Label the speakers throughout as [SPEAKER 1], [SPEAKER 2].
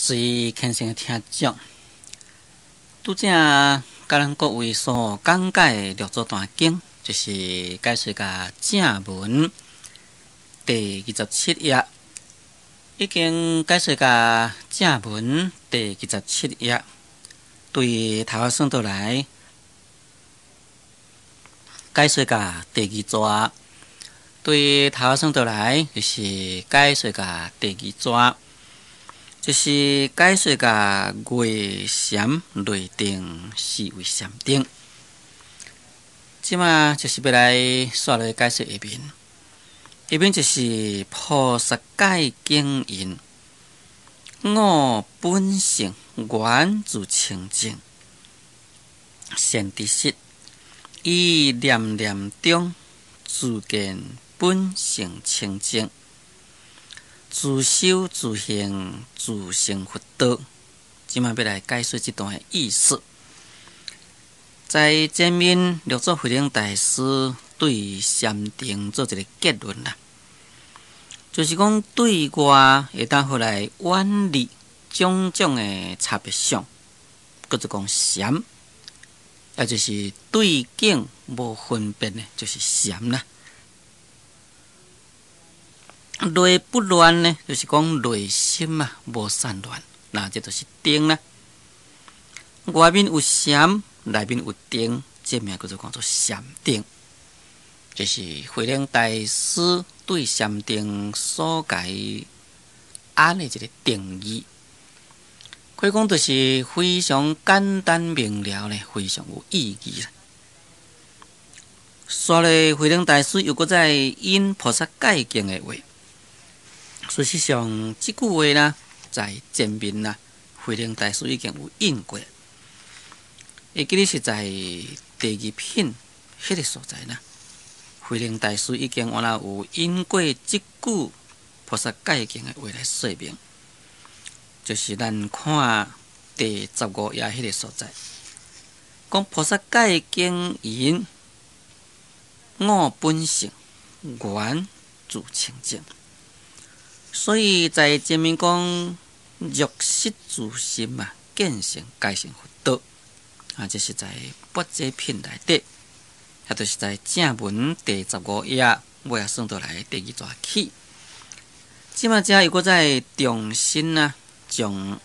[SPEAKER 1] 随虔诚的听众，拄则甲咱各位所讲解的六祖坛经，就是解说甲正文第27页，已经解说甲正文第27页，对头算倒来解说甲第二节，对头算倒来就是解说甲第二节。就是解说甲月禅内定四位禅定，即马就是要来煞来解说下面。下面就是菩萨戒经言：我本性源自清净，善知识以念念中自见本性清净。自修自行自成佛道，即马要来解说这段的意思。在前面，六祖慧能大师对禅定做一个结论啦，就是讲对外会当好来远离种种的差别相，或者讲禅，也就是对境无分别呢，就是禅啦。内不乱呢，就是讲内心啊无散乱，那这就是定啦。外面有禅，内面有定，这名叫做禅定，就是慧能大师对禅定所解安的一个定义。可以讲就是非常简单明了呢，非常有意义啦。所以慧能大师又搁再引菩萨戒经的话。事实上，这句话呢，在前面啦，慧能大师已经有引过。会记得是在第二品迄个所在呢，慧能大师已经有引过这句菩萨戒经的话来说明，就是咱看第15页迄个所在，讲菩萨戒经言：我本性源自清净。所以在前面讲入室自心啊，见性解成佛道啊，这是在八节品内底，也就是在正文第15页尾啊算倒来第2节起。即马遮又搁再重新啊，将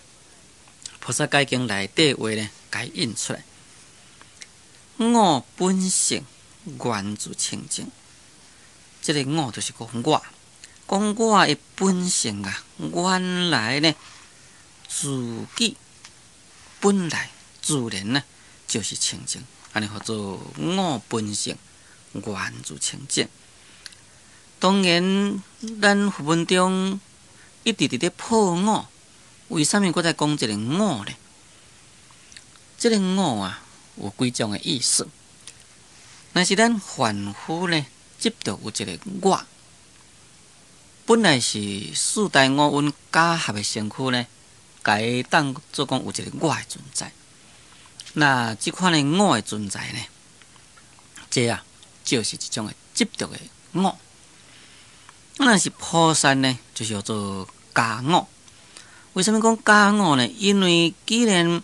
[SPEAKER 1] 菩萨戒经内底话呢解引出来。我本性源自清净，这个我就是讲我。讲我的本性啊，原来呢，自己本来自然呢就是清净，安尼叫做我本性源自清净。当然，咱佛门中一直伫咧破我，为什么搁再讲这个我呢？这个我啊，有几种的意思。若是咱凡夫呢，执着有一个我。本来是四大五蕴加合的身躯呢，该当做讲有一个我的存在。那这款的我的存在呢，这啊就是一种的执着的我。那是菩萨呢，就是叫做假我。为什么讲假我呢？因为既然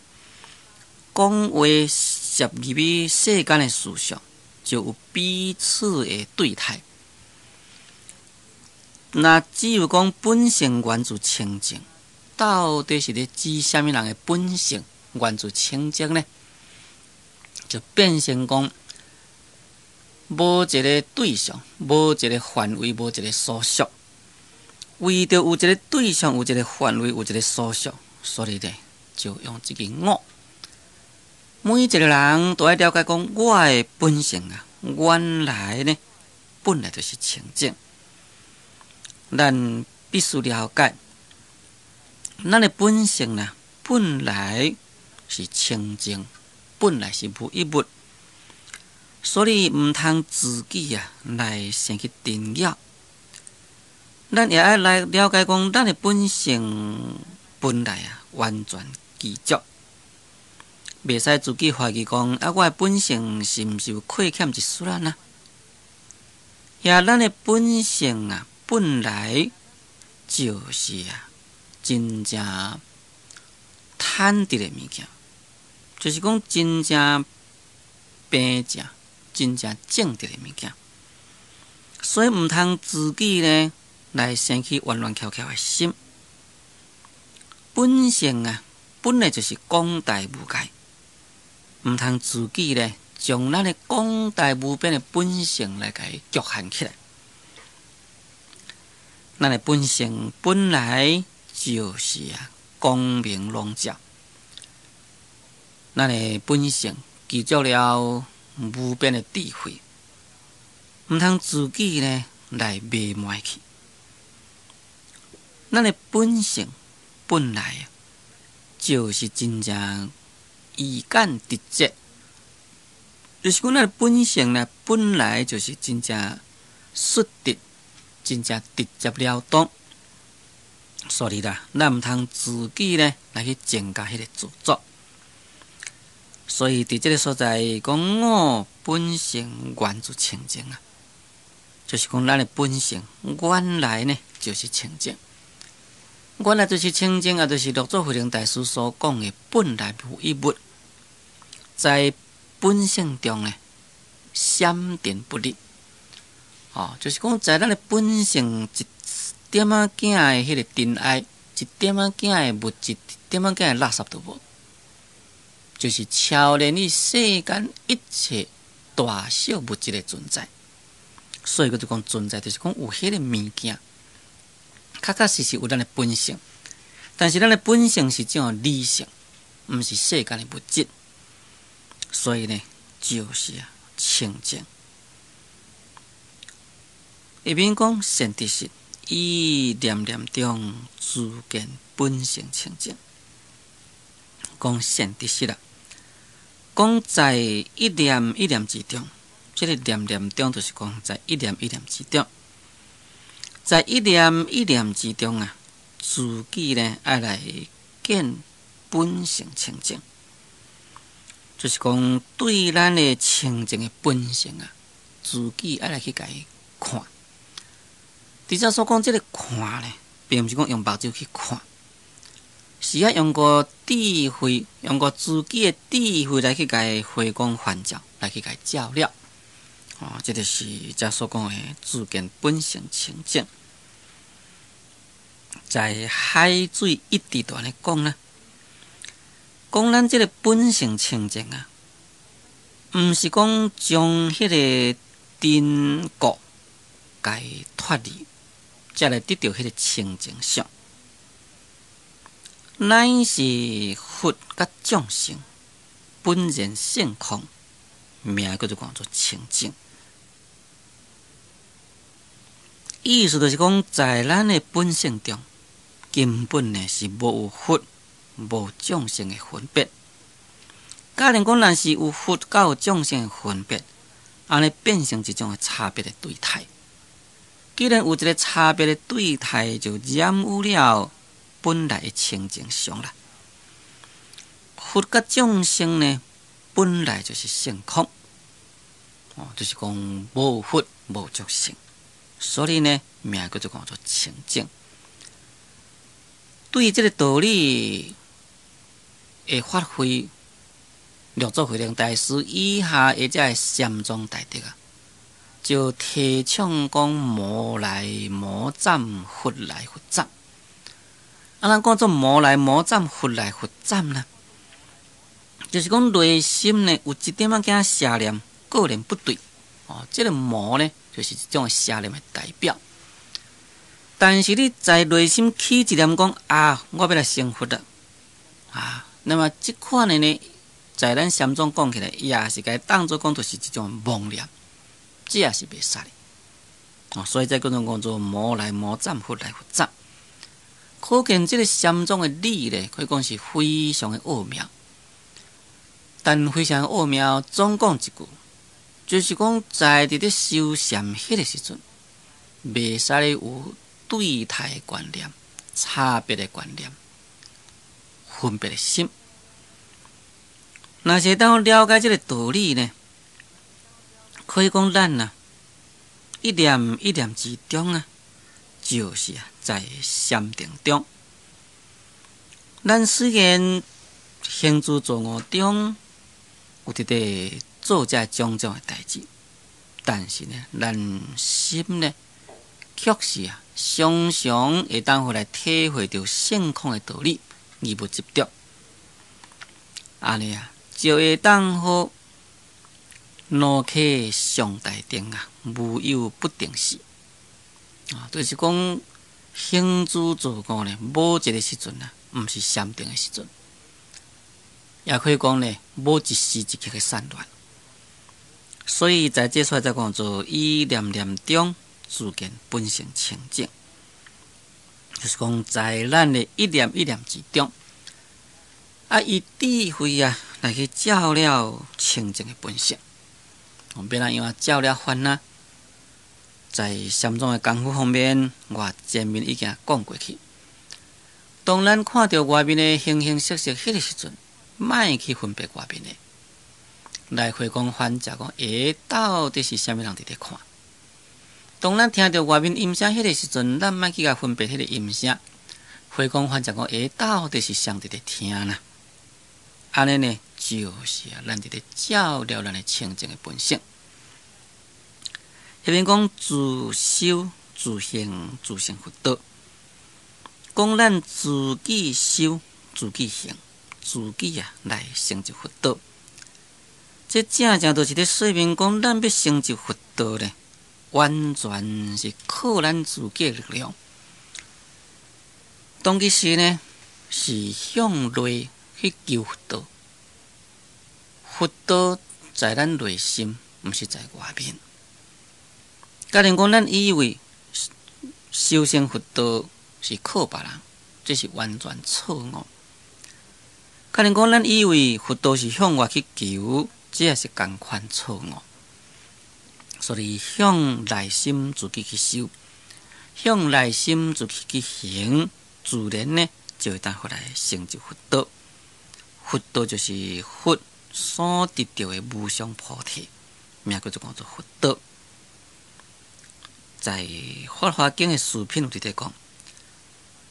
[SPEAKER 1] 讲话涉入于世间的事上，就有彼此的对态。那只有讲本性源自清净，到底是咧指什么人的本性源自清净呢？就变成讲无一个对象，无一个范围，无一个所属。为着有一个对象，有一个范围，有一个所属，所以呢，就用这个我。每一个人都要了解讲，我的本性啊，原来呢，本来就是清净。咱必须了解，咱的本性呢，本来是清净，本来是无一物，所以唔通自己啊来先去定义。咱也要来了解讲，咱的本性本来啊完全具足，袂使自己怀疑讲啊，我的本性是毋是有亏欠一丝仔呢？也咱的本性啊。本来就是啊，真正坦直的物件，就是讲真正平正、真正正直的物件。所以毋通自己呢来生起弯弯翘翘的心。本性啊，本来就是广大无界，毋通自己呢将咱的广大无边的本性来给局限起来。咱的本性本来就是光明笼罩，咱的本性具足了无边的智慧，毋通自己呢来迷昧去。咱的本性本来就是真正以简直接，就是讲咱的本性呢本来就是真正率直，真正直接了当。所以啦，咱毋通自己呢来去增加迄个自作。所以伫这个所在讲我本性源自清净啊，就是讲咱的本性原来呢就是清净，原来就是清净啊，就是六祖慧能大师所讲的本来无一物，在本性中呢闪电不离。就是讲在咱的本性一点仔囝的迄个真爱，一点仔囝的物质，一点仔囝的垃圾都无，就是超连于世间一切大小物质的存在。所以佢就讲存在，就是讲有迄个物件，确实有咱的本性，但是咱的本性是这种理性，毋是世间的物质，所以呢，就是清净。下面讲善知识，以念念中自见本性清净。讲善知识啦，讲在一念一念之中，这个念念中就是讲在一念一念之中，在一念一念之中啊，自己呢要来见本性清净，就是讲对咱的清净的本性啊，自己要来去甲伊看。伫遮所讲这个看呢，并毋是讲用目睭去看，是用个智慧，用个自己的智慧来去甲伊回光返照，来去甲伊照料。这就是遮所讲的自见本性清净。在海水一直段咧讲啦，讲咱这个本性清净啊，毋是讲将迄个尘垢甲伊脱离，才来得到迄个清净相，乃是佛甲众生本然性空，名叫做讲做清净。意思就是讲，在咱的本性中，根本呢是无有佛、无众生的分别。假如讲，若是有佛甲有众生的分别，安尼变成一种的差别的对态。既然有一个差别的对态，就染污了本来的清净相啦。佛甲众生呢，本来就是性空，就是讲无佛无众生，所以呢，名叫做讲做清净。对于这个道理的发挥，六祖慧能大师以下的这禅宗大德啊，就提倡讲魔来魔斩，佛来佛斩。咱讲做魔来魔斩，佛来佛斩呢，就是讲内心呢有一点仔邪念，个人不对。这个魔呢，就是一种邪念的代表。但是你在内心起一念讲我要来成佛了那么这款的呢，在咱禅宗讲起来，也是该当作讲就是一种妄念，这也是袂使的。所以在嗰种讲做魔来魔斩，佛来佛斩。可见这个禅宗的理呢，可以讲是非常的奥妙。但非常奥妙，总讲一句，就是讲在伫咧修禅迄个时阵，袂使咧有对态的观念、差别的观念、分别的心。若是当了解这个道理呢，可以讲咱一念一念之中就是在禅定中。咱虽然行住坐卧中有伫咧做这种种诶代志，但是呢，咱心呢，却是常常会当回来体会到性空诶道理，而不执着。安尼就会当好脑壳上大定无有不定时。就是讲行住坐卧呢，无一个时阵毋是禅定诶时阵，也可以讲呢，无一时一刻诶散乱。所以在这出来再讲做以念念中自见本性清净，就是讲在咱的一念一念之中，以智慧来去照了清净的本性。别人因为照了烦恼，在禅宗的功夫方面，我前面已经讲过去。当咱看到外面的形形色色，迄个时阵，莫去分别外面的。来回讲反正讲，到底是啥物人伫咧看？当咱听到外面音声迄个时阵，咱莫去甲分别迄个音声。回讲反正讲，到底是谁伫咧听呢？安尼呢，就是咱伫咧照了咱的清净的本性。迄边讲自修、自行、自成佛道，讲咱自己修、自己行、自己来成就佛道。这正正就是咧说明讲，咱要成就佛道呢，完全是靠咱自己的力量。当其时呢，是向内去求佛道。佛道在咱内心，毋是在外面。假如讲咱以为修成佛道是靠别人，这是完全错误。假如讲咱以为佛道是向外去求，这也是同款错误。所以向内心自己去修，向内心自己去行，自然呢就会当回来成就佛道。佛道就是佛所得到的无上菩提，名叫做佛道。在《法华经》的序品有伫咧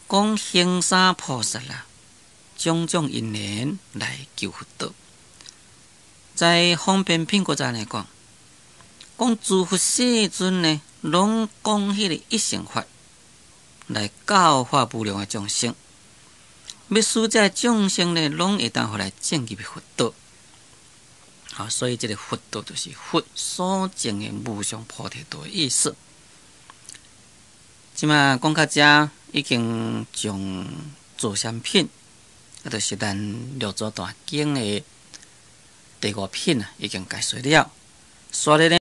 [SPEAKER 1] 讲行三菩萨种种因缘来求佛道。在方便品国在来讲诸佛世尊呢，拢讲迄个一乘法来教化无量的众生，要使这众生呢，拢会当互来证入佛道。所以这个佛道就是佛所证的无上菩提道的意思。即马讲到这，已经将坐禅品，就是咱六祖坛经的第5品已经解说了。所以呢。